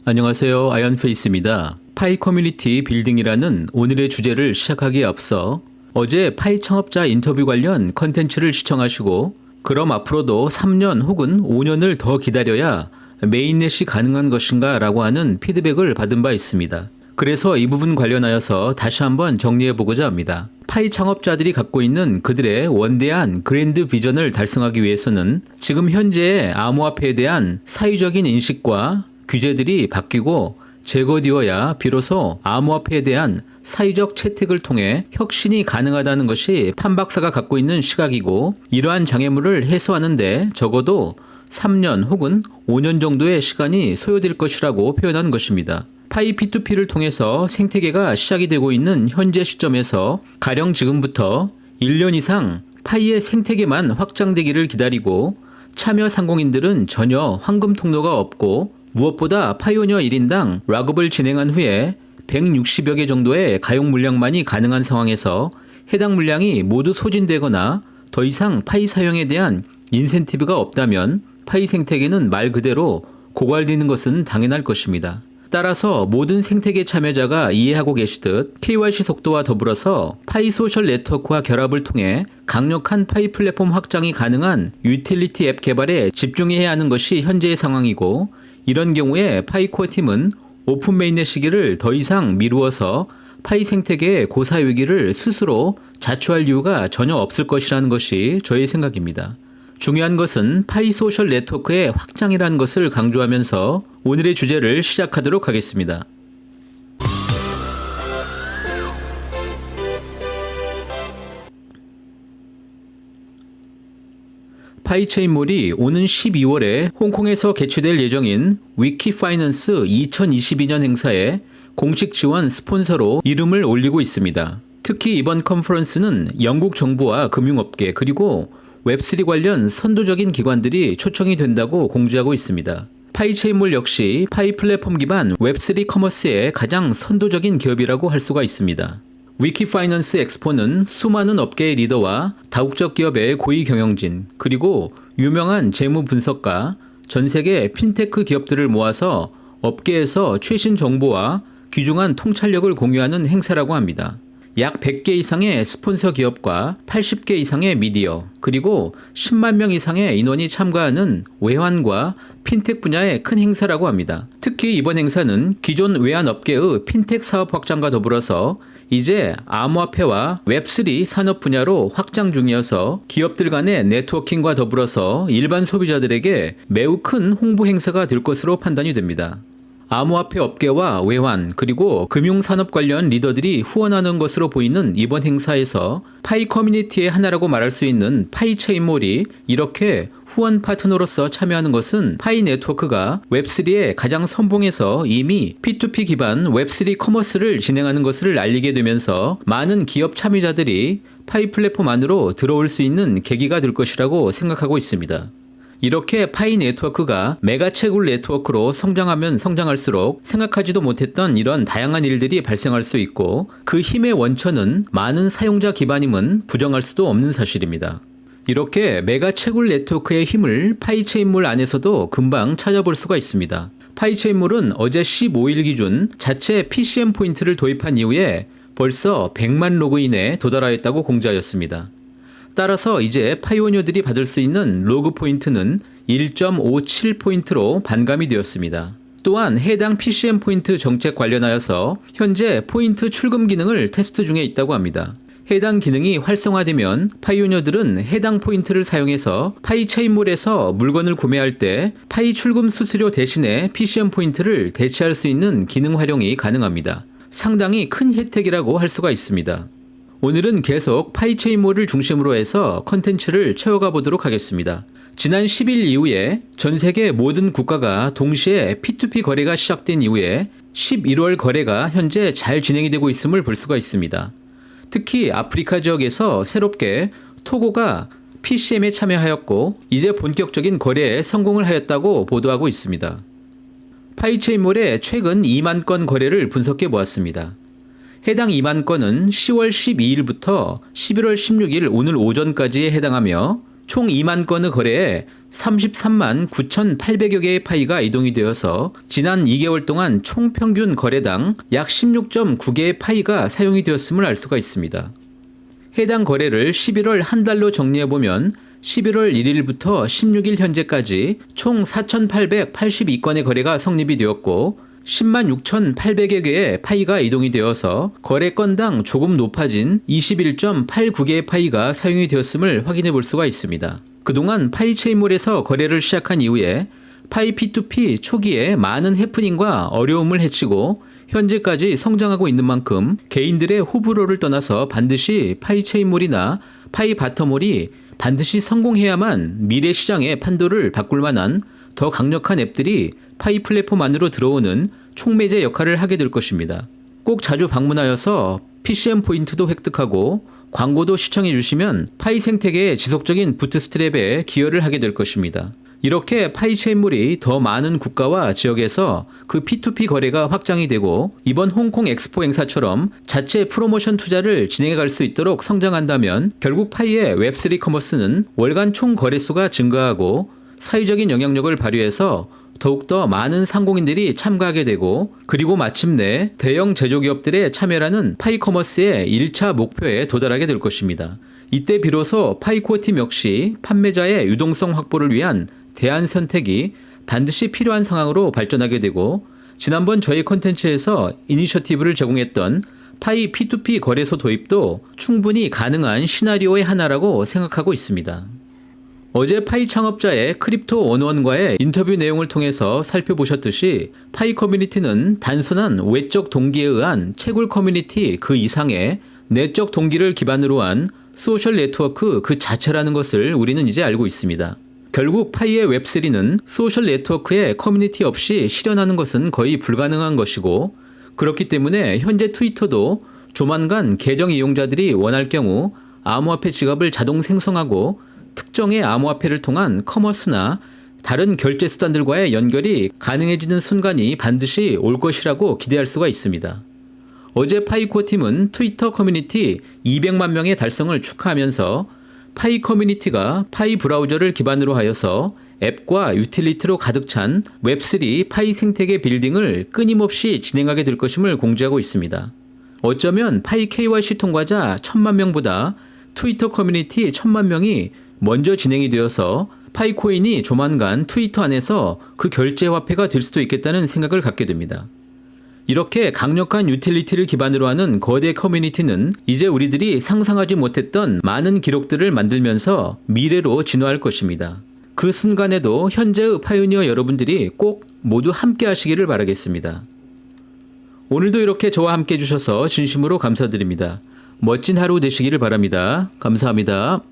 안녕하세요. 아이언페이스입니다. 파이 커뮤니티 빌딩이라는 오늘의 주제를 시작하기에 앞서 어제 파이 창업자 인터뷰 관련 컨텐츠를 시청하시고 그럼 앞으로도 3년 혹은 5년을 더 기다려야 메인넷이 가능한 것인가 라고 하는 피드백을 받은 바 있습니다. 그래서 이 부분 관련하여서 다시 한번 정리해보고자 합니다. 파이 창업자들이 갖고 있는 그들의 원대한 그랜드 비전을 달성하기 위해서는 지금 현재의 암호화폐에 대한 사회적인 인식과 규제들이 바뀌고 제거되어야 비로소 암호화폐에 대한 사회적 채택을 통해 혁신이 가능하다는 것이 판 박사가 갖고 있는 시각이고, 이러한 장애물을 해소하는데 적어도 3년 혹은 5년 정도의 시간이 소요될 것이라고 표현한 것입니다. 파이 P2P를 통해서 생태계가 시작이 되고 있는 현재 시점에서 가령 지금부터 1년 이상 파이의 생태계만 확장되기를 기다리고 참여 상공인들은 전혀 황금 통로가 없고, 무엇보다 파이오니어 1인당 락업을 진행한 후에 160여 개 정도의 가용 물량만이 가능한 상황에서 해당 물량이 모두 소진되거나 더 이상 파이 사용에 대한 인센티브가 없다면 파이 생태계는 말 그대로 고갈되는 것은 당연할 것입니다. 따라서 모든 생태계 참여자가 이해하고 계시듯 KYC 속도와 더불어서 파이 소셜 네트워크와 결합을 통해 강력한 파이 플랫폼 확장이 가능한 유틸리티 앱 개발에 집중해야 하는 것이 현재의 상황이고, 이런 경우에 파이코어 팀은 오픈 메인넷 시기를 더 이상 미루어서 파이 생태계의 고사유기를 스스로 자초할 이유가 전혀 없을 것이라는 것이 저의 생각입니다. 중요한 것은 파이 소셜 네트워크의 확장이라는 것을 강조하면서 오늘의 주제를 시작하도록 하겠습니다. 파이체인몰이 오는 12월에 홍콩에서 개최될 예정인 위키파이낸스 2022년 행사에 공식 지원 스폰서로 이름을 올리고 있습니다. 특히 이번 컨퍼런스는 영국 정부와 금융업계 그리고 웹3 관련 선도적인 기관들이 초청이 된다고 공지하고 있습니다. 파이체인몰 역시 파이 플랫폼 기반 웹3 커머스의 가장 선도적인 기업이라고 할 수가 있습니다. 위키파이낸스 엑스포는 수많은 업계의 리더와 다국적 기업의 고위 경영진, 그리고 유명한 재무 분석가, 전 세계 핀테크 기업들을 모아서 업계에서 최신 정보와 귀중한 통찰력을 공유하는 행사라고 합니다. 약 100개 이상의 스폰서 기업과 80개 이상의 미디어, 그리고 10만 명 이상의 인원이 참가하는 외환과 핀텍 분야의 큰 행사라고 합니다. 특히 이번 행사는 기존 외환 업계의 핀텍 사업 확장과 더불어서 이제 암호화폐와 웹3 산업 분야로 확장 중이어서 기업들 간의 네트워킹과 더불어서 일반 소비자들에게 매우 큰 홍보 행사가 될 것으로 판단이 됩니다. 암호화폐 업계와 외환 그리고 금융산업 관련 리더들이 후원하는 것으로 보이는 이번 행사에서 파이 커뮤니티의 하나라고 말할 수 있는 파이체인몰이 이렇게 후원 파트너로서 참여하는 것은 파이 네트워크가 웹3의 가장 선봉에서 이미 P2P 기반 웹3 커머스를 진행하는 것을 알리게 되면서 많은 기업 참여자들이 파이 플랫폼 안으로 들어올 수 있는 계기가 될 것이라고 생각하고 있습니다. 이렇게 파이 네트워크가 메가 채굴 네트워크로 성장하면 성장할수록 생각하지도 못했던 이런 다양한 일들이 발생할 수 있고, 그 힘의 원천은 많은 사용자 기반임은 부정할 수도 없는 사실입니다. 이렇게 메가 채굴 네트워크의 힘을 파이체인몰 안에서도 금방 찾아볼 수가 있습니다. 파이체인몰은 어제 15일 기준 자체 PCM 포인트를 도입한 이후에 벌써 100만 로그인에 도달하였다고 공지하였습니다. 따라서 이제 파이오니어들이 받을 수 있는 로그 포인트는 1.57포인트로 반감이 되었습니다. 또한 해당 PCM 포인트 정책 관련하여서 현재 포인트 출금 기능을 테스트 중에 있다고 합니다. 해당 기능이 활성화되면 파이오니어들은 해당 포인트를 사용해서 파이체인몰에서 물건을 구매할 때 파이 출금 수수료 대신에 PCM 포인트를 대체할 수 있는 기능 활용이 가능합니다. 상당히 큰 혜택이라고 할 수가 있습니다. 오늘은 계속 파이체인몰을 중심으로 해서 컨텐츠를 채워가 보도록 하겠습니다. 지난 10일 이후에 전 세계 모든 국가가 동시에 P2P 거래가 시작된 이후에 11월 거래가 현재 잘 진행이 되고 있음을 볼 수가 있습니다. 특히 아프리카 지역에서 새롭게 토고가 PCM에 참여하였고 이제 본격적인 거래에 성공을 하였다고 보도하고 있습니다. 파이체인몰의 최근 2만 건 거래를 분석해 보았습니다. 해당 2만 건은 10월 12일부터 11월 16일 오늘 오전까지에 해당하며 총 2만 건의 거래에 33만 9,800여 개의 파이가 이동이 되어서 지난 2개월 동안 총 평균 거래당 약 16.9개의 파이가 사용이 되었음을 알 수가 있습니다. 해당 거래를 11월 한 달로 정리해보면 11월 1일부터 16일 현재까지 총 4,882건의 거래가 성립이 되었고 10만 6,800여 개의 파이가 이동이 되어서 거래 건당 조금 높아진 21.89개의 파이가 사용이 되었음을 확인해 볼 수가 있습니다. 그동안 파이체인몰에서 거래를 시작한 이후에 파이 P2P 초기에 많은 해프닝과 어려움을 헤치고 현재까지 성장하고 있는 만큼 개인들의 호불호를 떠나서 반드시 파이체인몰이나 파이바터몰이 반드시 성공해야만 미래 시장의 판도를 바꿀 만한 더 강력한 앱들이 파이 플랫폼 안으로 들어오는 촉매제 역할을 하게 될 것입니다. 꼭 자주 방문하여서 PCM 포인트도 획득하고 광고도 시청해 주시면 파이 생태계의 지속적인 부트스트랩에 기여를 하게 될 것입니다. 이렇게 파이체인몰이 더 많은 국가와 지역에서 그 P2P 거래가 확장이 되고 이번 홍콩 엑스포 행사처럼 자체 프로모션 투자를 진행해 갈 수 있도록 성장한다면 결국 파이의 웹3 커머스는 월간 총 거래수가 증가하고 사회적인 영향력을 발휘해서 더욱더 많은 상공인들이 참가하게 되고 그리고 마침내 대형 제조기업들의 참여라는 파이커머스의 1차 목표에 도달하게 될 것입니다. 이때 비로소 파이코어팀 역시 판매자의 유동성 확보를 위한 대안 선택이 반드시 필요한 상황으로 발전하게 되고 지난번 저희 콘텐츠에서 이니셔티브를 제공했던 파이 P2P 거래소 도입도 충분히 가능한 시나리오의 하나라고 생각하고 있습니다. 어제 파이 창업자의 크립토101과의 인터뷰 내용을 통해서 살펴보셨듯이 파이 커뮤니티는 단순한 외적 동기에 의한 채굴 커뮤니티 그 이상의 내적 동기를 기반으로 한 소셜 네트워크 그 자체라는 것을 우리는 이제 알고 있습니다. 결국 파이의 웹3는 소셜 네트워크의 커뮤니티 없이 실현하는 것은 거의 불가능한 것이고 그렇기 때문에 현재 트위터도 조만간 계정 이용자들이 원할 경우 암호화폐 지갑을 자동 생성하고 특정의 암호화폐를 통한 커머스나 다른 결제 수단들과의 연결이 가능해지는 순간이 반드시 올 것이라고 기대할 수가 있습니다. 어제 파이코어 팀은 트위터 커뮤니티 200만 명의 달성을 축하하면서 파이 커뮤니티가 파이 브라우저를 기반으로 하여서 앱과 유틸리티로 가득 찬 웹3 파이 생태계 빌딩을 끊임없이 진행하게 될 것임을 공지하고 있습니다. 어쩌면 파이 KYC 통과자 1,000만 명보다 트위터 커뮤니티 1,000만 명이 먼저 진행이 되어서 파이코인이 조만간 트위터 안에서 그 결제 화폐가 될 수도 있겠다는 생각을 갖게 됩니다. 이렇게 강력한 유틸리티를 기반으로 하는 거대 커뮤니티는 이제 우리들이 상상하지 못했던 많은 기록들을 만들면서 미래로 진화할 것입니다. 그 순간에도 현재의 파이오니어 여러분들이 꼭 모두 함께 하시기를 바라겠습니다. 오늘도 이렇게 저와 함께 해주셔서 진심으로 감사드립니다. 멋진 하루 되시기를 바랍니다. 감사합니다.